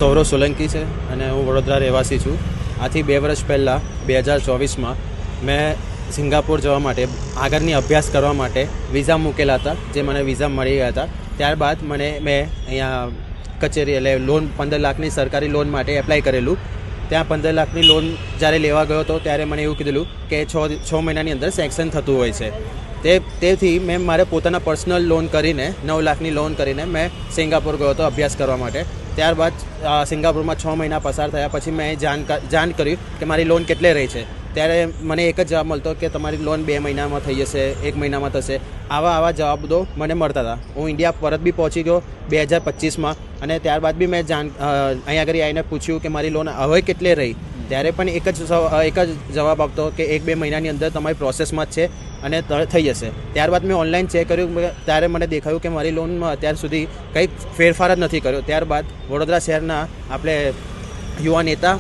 સૌરવ સોલંકી છે અને હું વડોદરા રહેવાસી છું. આથી 2 વર્ષ પહેલાં 2024માં મેં સિંગાપોર જવા માટે આગળની અભ્યાસ કરવા માટે વિઝા મૂકેલા હતા, જે મને વિઝા મળી ગયા હતા. ત્યારબાદ મેં અહીંયા કચેરી એટલે લોન 15 લાખની સરકારી લોન માટે એપ્લાય કરેલું. ત્યાં 15 લાખની લોન જ્યારે લેવા ગયો હતો ત્યારે મને એવું કીધેલું કે 6 મહિનાની અંદર સેક્શન થતું હોય છે. તેથી મેં મારે પોતાના પર્સનલ લોન કરીને 9 લાખની લોન કરીને મેં સિંગાપોર ગયો હતો અભ્યાસ કરવા માટે. ત્યારબાદ સિંગાપોરમાં 6 મહિના પસાર થયા પછી મેં જાણ કર્યું કે મારી લોન કેટલે રહી છે. ત્યારે મને એક જ જવાબ મળતો કે તમારી લોન 2 મહિનામાં થઈ જશે, 1 મહિનામાં થશે. આવા જવાબો મને મળતા હતા. હું ઇન્ડિયા પરત બી પહોંચી ગયો 2025માં અને ત્યારબાદ બી મેં અહીંયા આગળ આવીને પૂછ્યું કે મારી લોન હવે કેટલે રહી. ત્યારે પણ એક જ જવાબ આપતો કે 1-2 મહિનાની અંદર તમારી પ્રોસેસમાં જ છે અને થઈ જશે. ત્યારબાદ મેં ઓનલાઈન ચેક કર્યું ત્યારે મને દેખાયું કે મારી લોનમાં અત્યાર સુધી કંઈક ફેરફાર જ નથી કર્યો. ત્યારબાદ વડોદરા શહેરના આપણે યુવા નેતા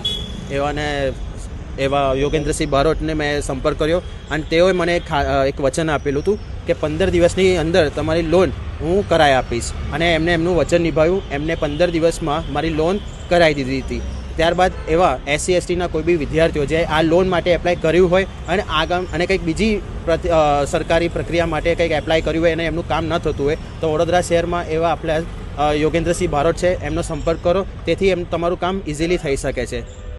એવા યોગેન્દ્રસિંહ બારોટને મેં સંપર્ક કર્યો અને તેઓએ મને એક વચન આપેલું હતું કે 15 દિવસની અંદર તમારી લોન હું કરાવી આપીશ. અને એમને એમનું વચન નિભાવ્યું. એમને 15 દિવસમાં મારી લોન કરાવી દીધી હતી. ત્યારબાદ એવા SC/STના કોઈ બી વિદ્યાર્થીઓ જે આ લોન માટે એપ્લાય કર્યું હોય અને કંઈક બીજી સરકારી પ્રક્રિયા માટે કંઈક એપ્લાય કર્યું હોય અને એમનું કામ ન થતું હોય તો વડોદરા શહેરમાં એવા આપણા યોગેન્દ્રસિંહ બારોટ છે, એમનો સંપર્ક કરો. તેથી તમારું કામ ઇઝીલી થઈ શકે છે.